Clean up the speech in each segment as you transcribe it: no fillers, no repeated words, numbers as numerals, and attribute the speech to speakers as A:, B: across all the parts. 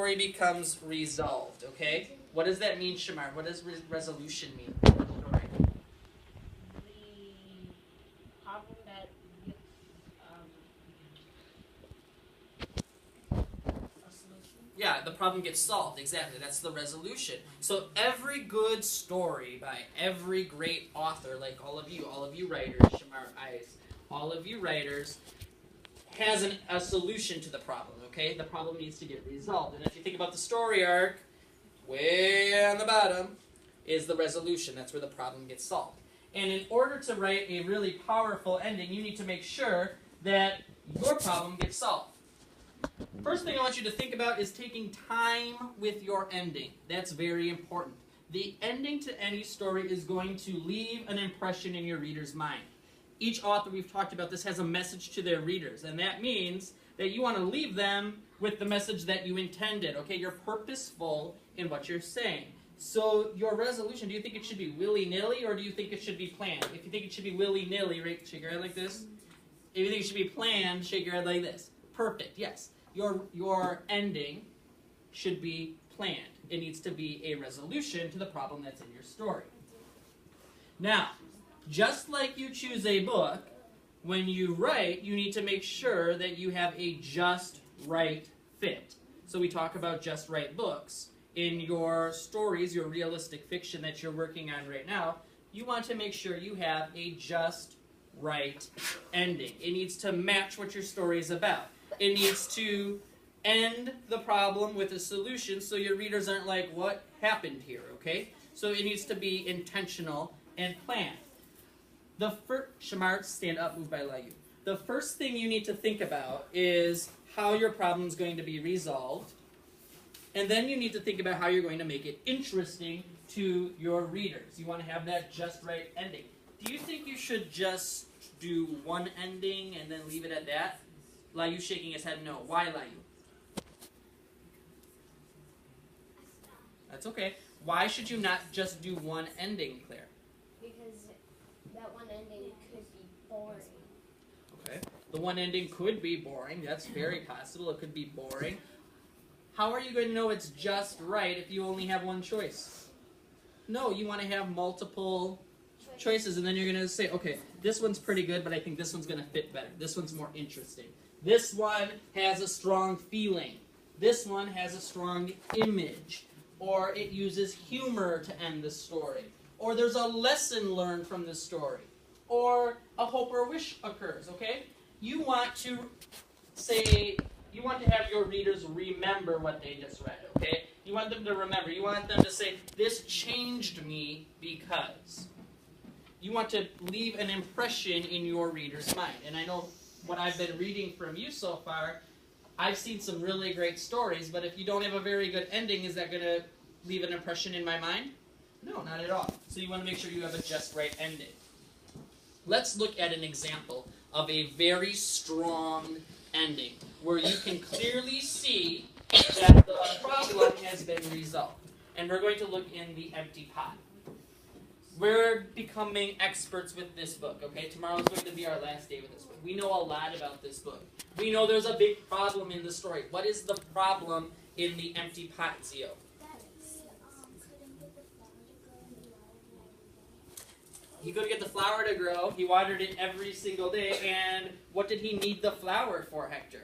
A: story becomes resolved, okay? What does that mean, Shamar? What does resolution mean?
B: Problem that gets a solution.
A: Yeah, the problem gets solved, exactly. That's the resolution. So every good story by every great author, like all of you writers, Shamar, Ice, all of you writers, has a solution to the problem, okay? The problem needs to get resolved. And if you think about the story arc, way on the bottom is the resolution. That's where the problem gets solved. And in order to write a really powerful ending, you need to make sure that your problem gets solved. First thing I want you to think about is taking time with your ending. That's very important. The ending to any story is going to leave an impression in your reader's mind. Each author, we've talked about this, has a message to their readers, and that means that you want to leave them with the message that you intended, okay? You're purposeful in what you're saying. So your resolution, do you think it should be willy-nilly, or do you think it should be planned? If you think it should be willy-nilly, right, shake your head like this. If you think it should be planned, shake your head like this. Perfect, yes. Your ending should be planned. It needs to be a resolution to the problem that's in your story. Now, just like you choose a book, when you write, you need to make sure that you have a just right fit. So we talk about just right books. In your stories, your realistic fiction that you're working on right now, you want to make sure you have a just right ending. It needs to match what your story is about. It needs to end the problem with a solution so your readers aren't like, what happened here, okay? So it needs to be intentional and planned. Shamar, stand up, move by Layu. The first thing you need to think about is how your problem is going to be resolved. And then you need to think about how you're going to make it interesting to your readers. You want to have that just right ending. Do you think you should just do one ending and then leave it at that? Layu shaking his head no. Why Layu? That's okay. Why should you not just do one ending, Claire?
B: Because that one ending could be boring.
A: Okay. The one ending could be boring. That's very possible. It could be boring. How are you going to know it's just right if you only have one choice? No, you want to have multiple choices, and then you're going to say, okay, this one's pretty good, but I think this one's going to fit better. This one's more interesting. This one has a strong feeling. This one has a strong image. Or it uses humor to end the story. Or there's a lesson learned from the story. Or a hope or wish occurs, okay? You want to have your readers remember what they just read, okay? You want them to remember. You want them to say, this changed me because. You want to leave an impression in your reader's mind. And I know what I've been reading from you so far, I've seen some really great stories, but if you don't have a very good ending, is that going to leave an impression in my mind? No, not at all. So you want to make sure you have a just right ending. Let's look at an example of a very strong ending, where you can clearly see that the problem has been resolved. And we're going to look in The Empty Pot. We're becoming experts with this book, okay? Tomorrow is going to be our last day with this book. We know a lot about this book. We know there's a big problem in the story. What is the problem in The Empty Pot, Zio? He couldn't get the flower to grow. He watered it every single day. And what did he need the flower for, Hector?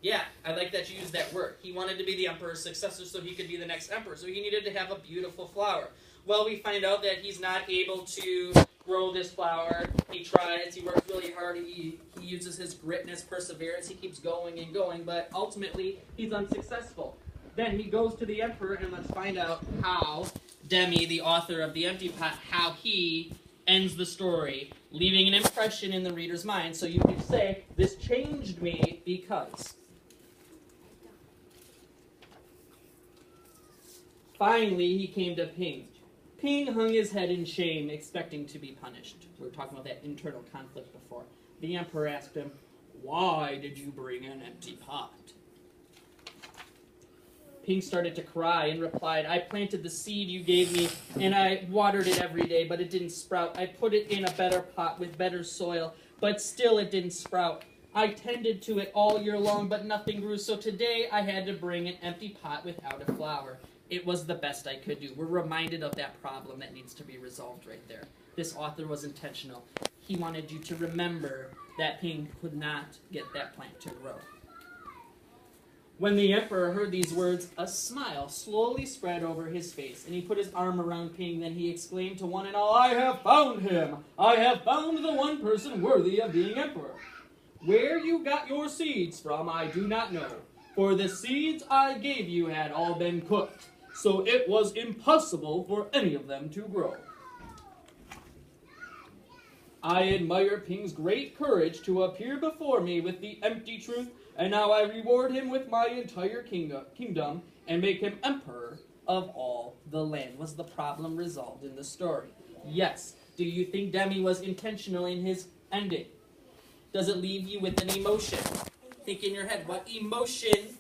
A: Yeah, I like that you used that word. He wanted to be the emperor's successor so he could be the next emperor. So he needed to have a beautiful flower. Well, we find out that he's not able to grow this flower. He tries. He works really hard. He uses his grit and his perseverance. He keeps going and going. But ultimately, he's unsuccessful. Then he goes to the emperor, and let's find out how Demi, the author of The Empty Pot, how he ends the story, leaving an impression in the reader's mind. So you can say, this changed me because. Finally, he came to Ping. Ping hung his head in shame, expecting to be punished. We were talking about that internal conflict before. The emperor asked him, why did you bring an empty pot? Ping started to cry and replied, I planted the seed you gave me, and I watered it every day, but it didn't sprout. I put it in a better pot with better soil, but still it didn't sprout. I tended to it all year long, but nothing grew, so today I had to bring an empty pot without a flower. It was the best I could do. We're reminded of that problem that needs to be resolved right there. This author was intentional. He wanted you to remember that Ping could not get that plant to grow. When the emperor heard these words, a smile slowly spread over his face, and he put his arm around Ping. Then he exclaimed to one and all, I have found him! I have found the one person worthy of being emperor. Where you got your seeds from, I do not know, for the seeds I gave you had all been cooked, so it was impossible for any of them to grow. I admire Ping's great courage to appear before me with the empty truth, and now I reward him with my entire kingdom and make him emperor of all the land. Was the problem resolved in the story? Yes. Do you think Demi was intentional in his ending? Does it leave you with an emotion? Think in your head, what emotion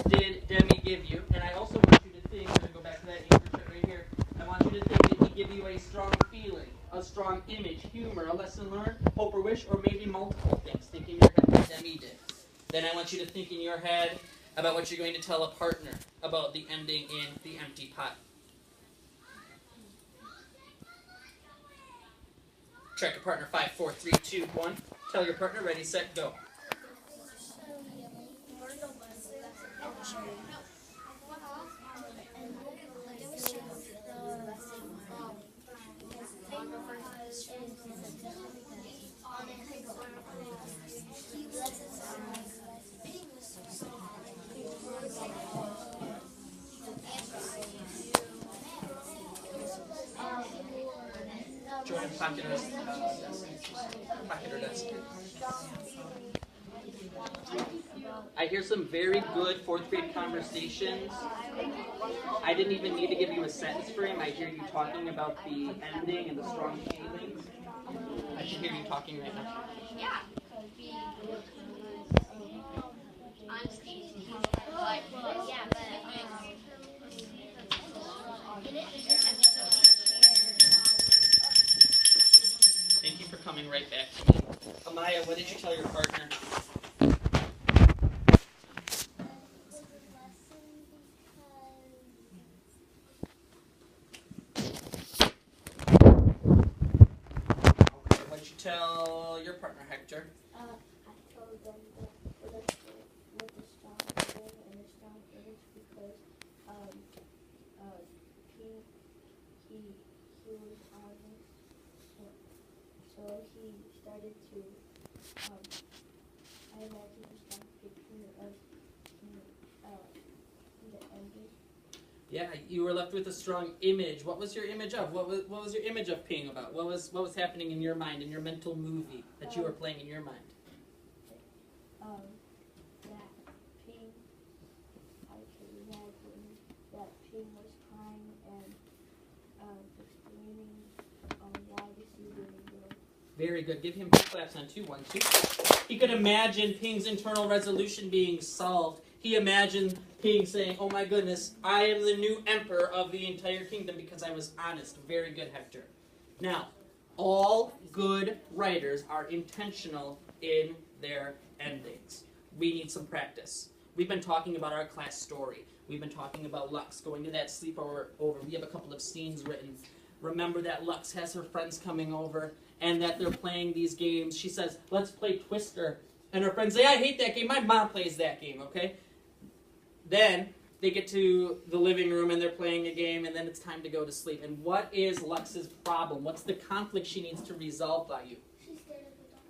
A: did Demi give you? And I also want you to think, I'm going to go back to that English right here, I want you to think, did he give you a strong feeling, a strong image, humor, a lesson learned, hope or wish, or maybe multiple things? Think in your head what Demi did. Then I want you to think in your head about what you're going to tell a partner about the ending in The Empty Pot. Track your partner, 5, 4, 3, 2, 1. Tell your partner, ready, set, go. Join pocket or desk. I hear some very good fourth grade conversations. I didn't even need to give you a sentence frame. I hear you talking about the ending and the strong feelings. I should hear you talking right now.
B: Yeah.
A: Thank you for coming right back to me. Amaya, what did you tell your partner? What did you tell your partner, Hector?
B: I told them that with a strong feeling and a strong image because he was honest, so he started to I imagine a strong picture of the ending.
A: Yeah, you were left with a strong image. What was your image of? What was your image of Ping about? What was happening in your mind, in your mental movie that you were playing in your mind?
B: That Ping, I could imagine that Ping was crying and explaining why the seed didn't grow.
A: Very good. Give him 2 claps on 2, 1, 2. He could imagine Ping's internal resolution being solved. He imagined Ping saying, oh my goodness, I am the new emperor of the entire kingdom because I was honest. Very good, Hector. Now, all good writers are intentional in their endings. We need some practice. We've been talking about our class story. We've been talking about Lux going to that sleepover. We have a couple of scenes written. Remember that Lux has her friends coming over and that they're playing these games. She says, let's play Twister. And her friends say, I hate that game. My mom plays that game, okay? Then they get to the living room and they're playing a game and then it's time to go to sleep. And what is Lux's problem? What's the conflict she needs to resolve by you?
B: She's scared of the dark.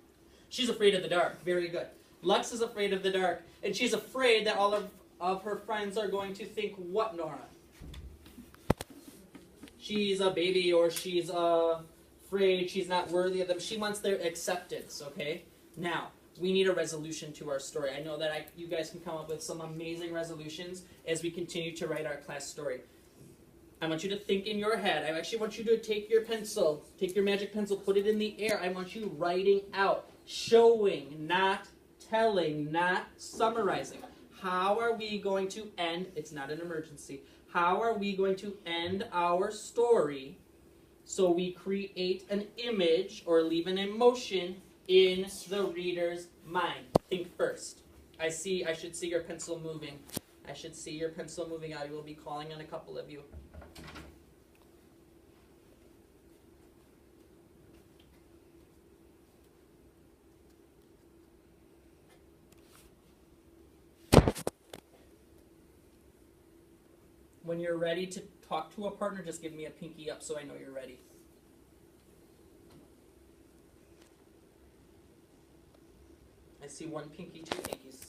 A: She's afraid of the dark. Very good. Lux is afraid of the dark. And she's afraid that all of her friends are going to think what, Nora? She's a baby or she's afraid she's not worthy of them. She wants their acceptance, okay? Now, we need a resolution to our story. I know that you guys can come up with some amazing resolutions as we continue to write our class story. I want you to think in your head. I actually want you to take your pencil, take your magic pencil, put it in the air. I want you writing out, showing, not telling, not summarizing. how are we going to end, it's not an emergency, how are we going to end our story so we create an image or leave an emotion in the reader's mind? Think first. I should see your pencil moving. I should see your pencil moving. I will be calling on a couple of you. When you're ready to talk to a partner, just give me a pinky up so I know you're ready. I see one pinky, two pinkies.